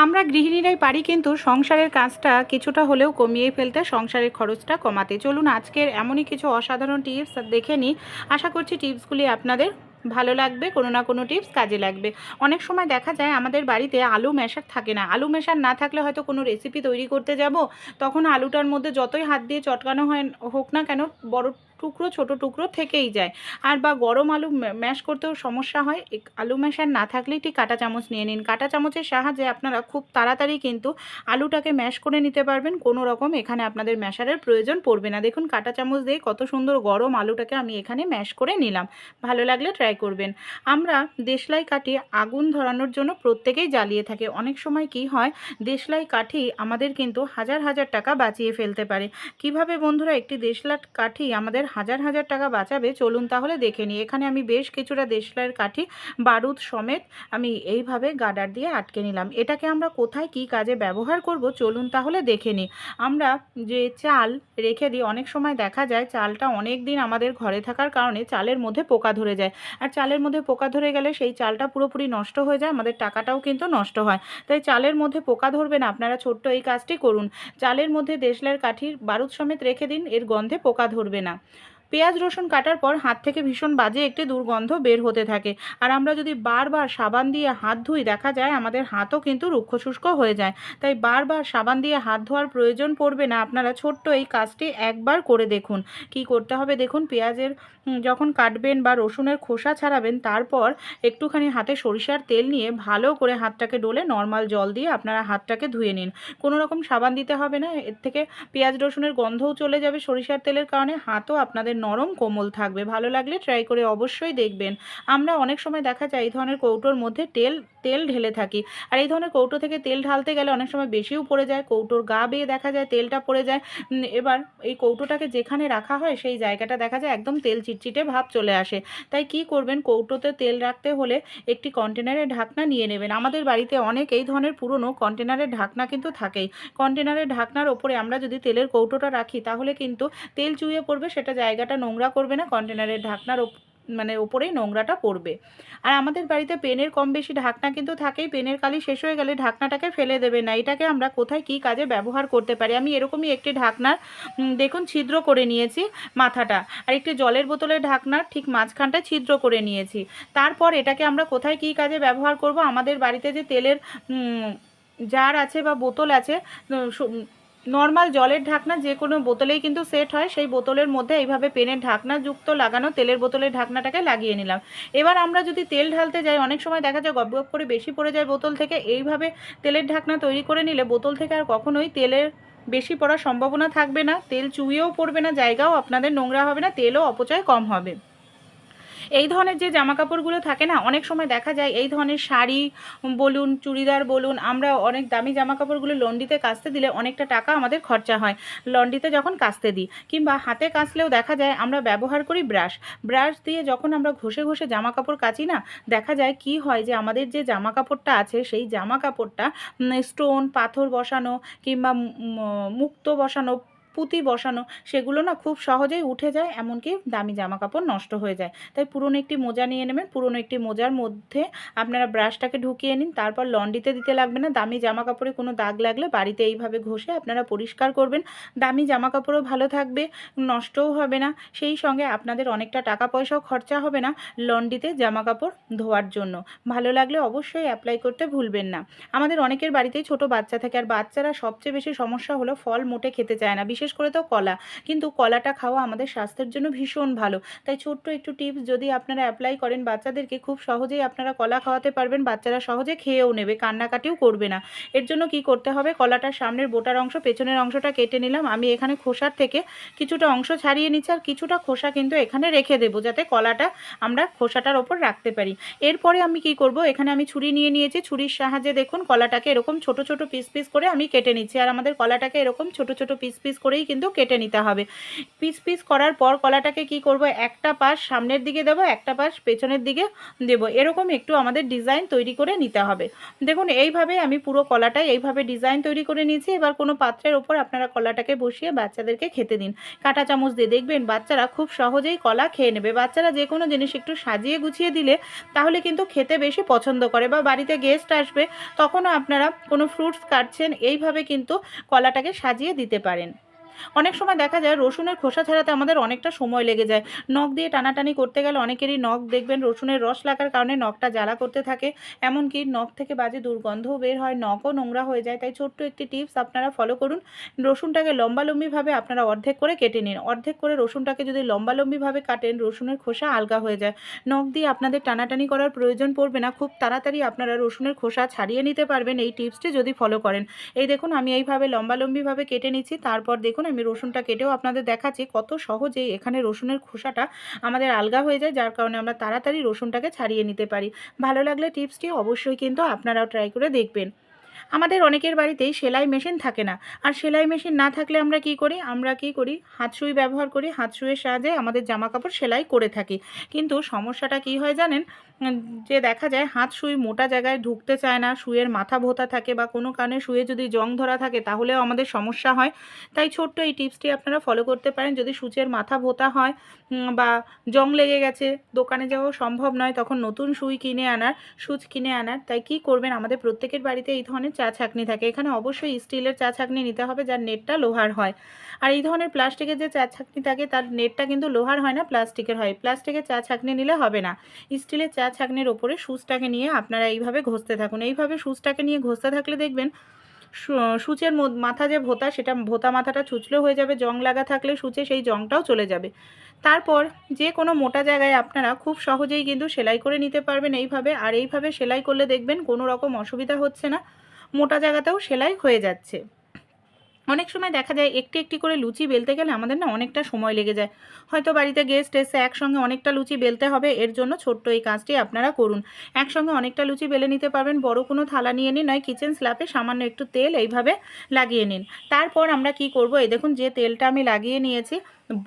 আমরা গৃহিণীরাই পারি কিন্তু সংসারের কাজটা কিছুটা হলেও কমিয়ে ফেলতে, সংসারের খরচটা কমাতে। চলুন আজকের এমনই কিছু অসাধারণ টিপস দেখে নিই। আশা করছি টিপসগুলি আপনাদের ভালো লাগবে, কোনো না কোনো টিপস কাজে লাগবে। অনেক সময় দেখা যায় আমাদের বাড়িতে আলু ম্যাশার থাকে না। আলু ম্যাশার না থাকলে হয়তো কোনো রেসিপি তৈরি করতে যাব, তখন আলুটার মধ্যে যতই হাত দিয়ে চটকানো হয় হোক না কেন, বড় টুকরো ছোট টুকরো থেকেই যায়। আর বা গরম আলু ম্যাশ করতেও সমস্যা হয়। আলু ম্যাশার না থাকলে একটি কাঁটা চামচ নিয়ে নিন। কাঁটা চামচের সাহায্যে আপনারা খুব তাড়াতাড়ি কিন্তু আলুটাকে ম্যাশ করে নিতে পারবেন। কোনো রকম এখানে আপনাদের ম্যাশারের প্রয়োজন পড়বে না। দেখুন কাঁটা চামচ দিয়ে কত সুন্দর গরম আলুটাকে আমি এখানে ম্যাশ করে নিলাম। ভালো লাগলে ট্রাই করবেন। আমরা দেশলাই কাঠি আগুন ধরানোর জন্য প্রত্যেকেই জ্বালিয়ে থাকে। অনেক সময় কি হয়, দেশলাই কাঠি আমাদের কিন্তু হাজার হাজার টাকা বাঁচিয়ে ফেলতে পারে। কিভাবে বন্ধুরা একটি দেশলাই কাঠি আমাদের হাজার হাজার টাকা বাঁচাবে, চলুন তাহলে দেখে নিই। এখানে আমি বেশ কিছুটা দেশলাইয়ের কাঠি বারুদ সমেত আমি এইভাবে গার্ডার দিয়ে আটকে নিলাম। এটাকে আমরা কোথায় কি কাজে ব্যবহার করব, চলুন তাহলে দেখে নিই। আমরা যে চাল রেখে দিই, অনেক সময় দেখা যায় চালটা অনেক দিন আমাদের ঘরে থাকার কারণে চালের মধ্যে পোকা ধরে যায়। আর চালের মধ্যে পোকা ধরে গেলে সেই চালটা পুরোপুরি নষ্ট হয়ে যায়, আমাদের টাকাটাও কিন্তু নষ্ট হয়। তাই চালের মধ্যে পোকা ধরবে না, আপনারা ছোট্ট এই কাজটি করুন। চালের মধ্যে দেশলাইয়ের কাঠির বারুদ সমেত রেখে দিন, এর গন্ধে পোকা ধরবে না। পেঁয়াজ রসুন কাটার পর হাত থেকে ভীষণ বাজে একটি দুর্গন্ধ বের হতে থাকে। আর আমরা যদি বারবার সাবান দিয়ে হাত ধুই, দেখা যায় আমাদের হাতও কিন্তু রুক্ষ শুষ্ক হয়ে যায়। তাই বারবার সাবান দিয়ে হাত ধোয়ার প্রয়োজন পড়বে না। আপনারা ছোট্ট এই কাজটি একবার করে দেখুন। কি করতে হবে দেখুন, পেঁয়াজের যখন কাটবেন বা রসুনের খোসা ছাড়াবেন, তারপর একটুখানি হাতে সরিষার তেল নিয়ে ভালো করে হাতটাকে ডলে নর্মাল জল দিয়ে আপনারা হাতটাকে ধুয়ে নিন। কোনো রকম সাবান দিতে হবে না। এর থেকে পেঁয়াজ রসুনের গন্ধও চলে যাবে সরিষার তেলের কারণে, হাতও আপনাদের নরম কোমল থাকবে। ভালো লাগলে ট্রাই করে অবশ্যই দেখবেন। আমরা অনেক সময় দেখা যায় এই ধরনের কৌটোর মধ্যে তেল ঢেলে থাকি। আর এই ধরনের কৌটো থেকে তেল ঢালতে গেলে অনেক সময় বেশিও পড়ে যায়, কৌটোর গা বেয়ে দেখা যায় তেলটা পড়ে যায়। এবার এই কৌটোটাকে যেখানে রাখা হয় সেই জায়গাটা দেখা যায় একদম তেল চিটচিটে ভাব চলে আসে। তাই কি করবেন, কৌটোতে তেল রাখতে হলে একটি কন্টেনারের ঢাকনা নিয়ে নেবেন। আমাদের বাড়িতে অনেক এই ধরনের পুরনো কন্টেনারের ঢাকনা কিন্তু থাকেই। কন্টেনারের ঢাকনার ওপরে আমরা যদি তেলের কৌটোটা রাখি, তাহলে কিন্তু তেল চুইয়ে পড়বে, সেটা জায়গাটা নোংরা করবে না, কন্টেনারের ঢাকনার ওপরেই নোংরাটা পড়বে। আর আমাদের বাড়িতে পেনের কম বেশি ঢাকনা কিন্তু থাকেই। পেনের কালি শেষ হয়ে গেলে ঢাকনাটাকে ফেলে দেবে না। এটাকে আমরা কোথায় কি কাজে ব্যবহার করতে পারি, আমি এরকমই একটি ঢাকনার দেখুন ছিদ্র করে নিয়েছি মাথাটা, আর একটি জলের বোতলের ঢাকনার ঠিক মাঝখানটা ছিদ্র করে নিয়েছি। তারপর এটাকে আমরা কোথায় কি কাজে ব্যবহার করব, আমাদের বাড়িতে যে তেলের জার আছে বা বোতল আছে, নর্মাল জলের ঢাকনা যে কোনো বোতলেই কিন্তু সেট হয়, সেই বোতলের মধ্যে এইভাবে পেনের ঢাকনা যুক্ত লাগানো তেলের বোতলের ঢাকনাটাকে লাগিয়ে নিলাম। এবার আমরা যদি তেল ঢালতে যাই, অনেক সময় দেখা যায় গপ গপ করে বেশি পড়ে যায় বোতল থেকে। এইভাবে তেলের ঢাকনা তৈরি করে নিলে বোতল থেকে আর কখনোই তেলের বেশি পড়ার সম্ভাবনা থাকবে না, তেল চুইয়েও পড়বে না, জায়গাও আপনাদের নোংরা হবে না, তেলও অপচয় কম হবে। এই ধরনের যে জামা কাপড়গুলো থাকে না, অনেক সময় দেখা যায় এই ধরনের শাড়ি বলুন, চুড়িদার বলুন, আমরা অনেক দামি জামা কাপড়গুলো লন্ড্রিতে কাচতে দিলে অনেকটা টাকা আমাদের খরচা হয় লন্ড্রিতে যখন কাচতে দিই। কিংবা হাতে কাচলেও দেখা যায় আমরা ব্যবহার করি ব্রাশ দিয়ে যখন আমরা ঘষে ঘষে জামা কাপড় কাচি না, দেখা যায় কি হয় যে আমাদের যে জামা কাপড়টা আছে সেই জামা কাপড়টা স্টোন পাথর বসানো কিংবা মুক্তো বসানো, পুঁতি বসানো, সেগুলো না খুব সহজেই উঠে যায়, এমনকি দামি জামা কাপড় নষ্ট হয়ে যায়। তাই পুরনো একটি মোজা নিয়ে নেবেন, পুরনো একটি মোজার মধ্যে আপনারা ব্রাশটাকে ঢুকিয়ে নিন। তারপর লন্ড্রিতে দিতে লাগবে না। দামি জামা কাপড়ে কোনো দাগ লাগলে বাড়িতে এইভাবে ঘষে আপনারা পরিষ্কার করবেন। দামি জামা কাপড়ও ভালো থাকবে, নষ্টও হবে না, সেই সঙ্গে আপনাদের অনেকটা টাকা পয়সাও খরচা হবে না লন্ড্রিতে জামা কাপড় ধোয়ার জন্য। ভালো লাগলে অবশ্যই অ্যাপ্লাই করতে ভুলবেন না। আমাদের অনেকের বাড়িতেই ছোট বাচ্চা থাকে, আর বাচ্চারা সবচেয়ে বেশি সমস্যা হলো ফল মোটে খেতে চায় না, বিশেষ করে তো কলা। কিন্তু কলাটা খাওয়া আমাদের স্বাস্থ্যের জন্য ভীষণ ভালো। তাই ছোট্ট একটু টিপস যদি আপনারা অ্যাপ্লাই করেন বাচ্চাদেরকে, খুব সহজেই আপনারা কলা খাওয়াতে পারবেন। বাচ্চারা সহজে খেয়েও নেবে, কান্নাকাটিও করবে না। এর জন্য কি করতে হবে, কলাটার সামনের বোটার অংশ পেছনের অংশটা কেটে নিলাম। আমি এখানে খোসার থেকে কিছুটা অংশ ছাড়িয়ে নিচ্ছি, আর কিছুটা খোসা কিন্তু এখানে রেখে দেবো, যাতে কলাটা আমরা খোসাটার ওপর রাখতে পারি। এরপরে আমি কি করব, এখানে আমি ছুরি নিয়ে নিয়েছি, ছুরির সাহায্যে দেখুন কলাটাকে এরকম ছোট ছোট পিস পিস করে আমি কেটে নিচ্ছি। আর আমাদের কলাটাকে এরকম ছোট ছোট পিস পিস করে করেই কিন্তু কেটে নিতে হবে। পিস পিস করার পর কলাটাকে কি করব, একটা পাশ সামনের দিকে দেব, একটা পাশ পেছনের দিকে দেব, এরকম একটু আমাদের ডিজাইন তৈরি করে নিতে হবে। দেখুন এইভাবে আমি পুরো কলাটাই এইভাবে ডিজাইন তৈরি করে নিয়েছি। এবার কোনো পাত্রের ওপর আপনারা কলাটাকে বসিয়ে বাচ্চাদেরকে খেতে দিন কাঁটা চামচ দিয়ে। দেখবেন বাচ্চারা খুব সহজেই কলা খেয়ে নেবে। বাচ্চারা যে কোনো জিনিস একটু সাজিয়ে গুছিয়ে দিলে তাহলে কিন্তু খেতে বেশি পছন্দ করে। বা বাড়িতে গেস্ট আসবে তখনও আপনারা কোনো ফ্রুটস কাটছেন, এইভাবে কিন্তু কলাটাকে সাজিয়ে দিতে পারেন। অনেক সময় দেখা যায় রসুনের খোসা ছাড়াতে আমাদের অনেকটা সময় লেগে যায়। নখ দিয়ে টানাটানি করতে গেলে অনেকেরই নখ দেখবেন রসুনের রস লাগার কারণে নখটা জ্বালা করতে থাকে, এমনকি নখ থেকে বাজে দুর্গন্ধও বের হয়, নখও নোংরা হয়ে যায়। তাই ছোট্ট একটি টিপস আপনারা ফলো করুন। রসুনটাকে লম্বালম্বিভাবে আপনারা অর্ধেক করে কেটে নিন। অর্ধেক করে রসুনটাকে যদি লম্বালম্বিভাবে কাটেন রসুনের খোসা আলগা হয়ে যায়। নখ দিয়ে আপনাদের টানাটানি করার প্রয়োজন পড়বে না, খুব তাড়াতাড়ি আপনারা রসুনের খোসা ছাড়িয়ে নিতে পারবেন এই টিপসটি যদি ফলো করেন। এই দেখুন আমি এইভাবে লম্বালম্বিভাবে কেটে নিচ্ছি। তারপর দেখুন আমি রসুনটা কেটেও আপনাদের দেখাচ্ছি কত সহজেই এখানে রসুনের খোসাটা আমাদের আলগা হয়ে যায়, যার কারণে আমরা তাড়াতাড়ি রসুনটাকে ছাড়িয়ে নিতে পারি। ভালো লাগলে টিপসটি অবশ্যই কিন্তু আপনারাও ট্রাই করে দেখবেন। আমাদের অনেকের বাড়িতেই সেলাই মেশিন থাকে না, আর সেলাই মেশিন না থাকলে আমরা কি করি হাত সুই ব্যবহার করি। হাত সুইয়ের সাহায্যে আমাদের জামা কাপড় সেলাই করে থাকি। কিন্তু সমস্যাটা কি হয় জানেন, যে দেখা যায় হাত সুই মোটা জায়গায় ঢুকতে চায় না, সুইয়ের মাথা ভোঁতা থাকে বা কোনো কারণে সুইয়ে যদি জং ধরা থাকে তাহলেও আমাদের সমস্যা হয়। তাই ছোট্ট এই টিপসটি আপনারা ফলো করতে পারেন। যদি সুচের মাথা ভোঁতা হয় বা জং লেগে গেছে, দোকানে যাওয়া সম্ভব নয়, তখন নতুন সুচ কিনে আনার। তাই কি করবেন, আমাদের প্রত্যেকের বাড়িতে এই ধরনের চা ছাঁকনি থাকে। এখানে অবশ্যই স্টিলের চা ছাঁকনি নিতে হবে যার নেটটা লোহার হয়। আর এই ধরনের প্লাস্টিকের যে চা ছাঁকনি থাকে তার নেটটা কিন্তু লোহার হয় না, প্লাস্টিকের হয়। প্লাস্টিকের চা ছাঁকনি নিলে হবে না। স্টিলের চা ছাঁকনির ওপরে সুচটাকে নিয়ে আপনারা এইভাবে ঘষতে থাকুন। এইভাবে সুচটাকে নিয়ে ঘষতে থাকলে দেখবেন সূচের মাথা যে ভোঁতা, সেটা ভোঁতা মাথাটা ছুঁচলো হয়ে যাবে। জং লাগা থাকলে সূচে সেই জংটাও চলে যাবে। তারপর যে কোনো মোটা জায়গায় আপনারা খুব সহজেই কিন্তু সেলাই করে নিতে পারবেন এইভাবে। আর এইভাবে সেলাই করলে দেখবেন কোনো রকম অসুবিধা হচ্ছে না, মোটা জায়গাতেও সেলাই হয়ে যাচ্ছে। অনেক সময় দেখা যায় একটি একটি করে লুচি বেলতে গেলে আমাদের না অনেকটা সময় লেগে যায়। হয়তো বাড়িতে গেস্ট এসে একসঙ্গে অনেকটা লুচি বেলতে হবে, এর জন্য ছোট্ট এই কাজটি আপনারা করুন। একসঙ্গে অনেকটা লুচি বেলে নিতে পারবেন। বড় কোনো থালা নিয়ে নিন, নয় কিচেন স্ল্যাপে সামান্য একটু তেল এইভাবে লাগিয়ে নিন। তারপর আমরা কি করব, এই দেখুন যে তেলটা আমি লাগিয়ে নিয়েছি,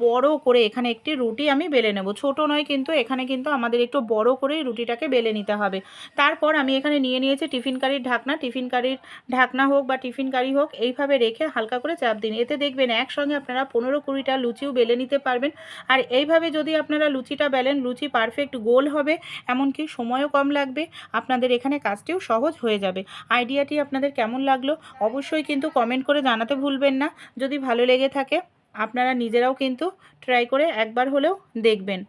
বড় করে এখানে একটি রুটি আমি বেলে নেব। ছোট নয় কিন্তু, এখানে কিন্তু আমাদের একটু বড় করেই রুটিটাকে বেলে নিতে হবে। তারপর আমি এখানে নিয়ে নিয়েছি টিফিন কারির ঢাকনা। টিফিন কারির ঢাকনা হোক বা টিফিন কারি হোক, এইভাবে রেখে হালকা করে চাপ দিন। এতে দেখবেন একসঙ্গে আপনারা 15-20টা লুচিও বেলে নিতে পারবেন। আর এইভাবে যদি আপনারা লুচিটা বেলেন, লুচি পারফেক্ট গোল হবে, এমনকি সময়ও কম লাগবে। আপনাদের এখানে কাজটিও সহজ হয়ে যাবে। আইডিয়াটি আপনাদের কেমন লাগলো অবশ্যই কিন্তু কমেন্ট করে জানাতে ভুলবেন না। যদি ভালো লেগে থাকে আপনারা নিজেরাও কিন্তু ট্রাই করে একবার হলেও দেখবেন।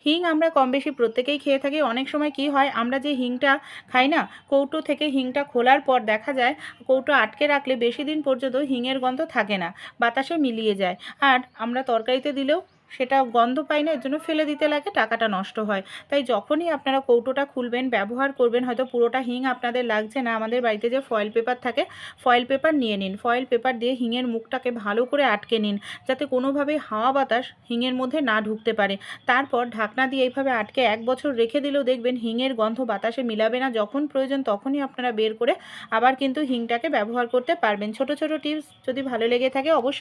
হিং আমরা কম বেশি প্রত্যেকেই খেয়ে থাকি। অনেক সময় কি হয়, আমরা যে হিংটা খাই না, কৌটো থেকে হিংটা খোলার পর দেখা যায় কৌটো আটকে রাখলে বেশি দিন পর্যন্ত হিঙের গন্ধ থাকে না, বাতাসে মিলিয়ে যায়। আর আমরা তরকারিতে দিলেও সেটা গন্ধ পাই না, এর জন্য ফেলে দিতে লাগে, টাকাটা নষ্ট হয়। তাই যখনই আপনারা কৌটোটা খুলবেন, ব্যবহার করবেন, হয়তো পুরোটা হিং আপনাদের লাগছে না, আমাদের বাড়িতে যে ফয়েল পেপার থাকে, ফয়েল পেপার নিয়ে নিন। ফয়েল পেপার দিয়ে হিঙের মুখটাকে ভালো করে আটকে নিন, যাতে কোনোভাবেই হাওয়া বাতাস হিঙের মধ্যে না ঢুকতে পারে। তারপর ঢাকনা দিয়ে এইভাবে আটকে 1 বছর রেখে দিলেও দেখবেন হিঙের গন্ধ বাতাসে মিলাবে না। যখন প্রয়োজন তখনই আপনারা বের করে আবার কিন্তু হিংটাকে ব্যবহার করতে পারবেন। ছোট ছোট টিপস যদি ভালো লেগে থাকে অবশ্যই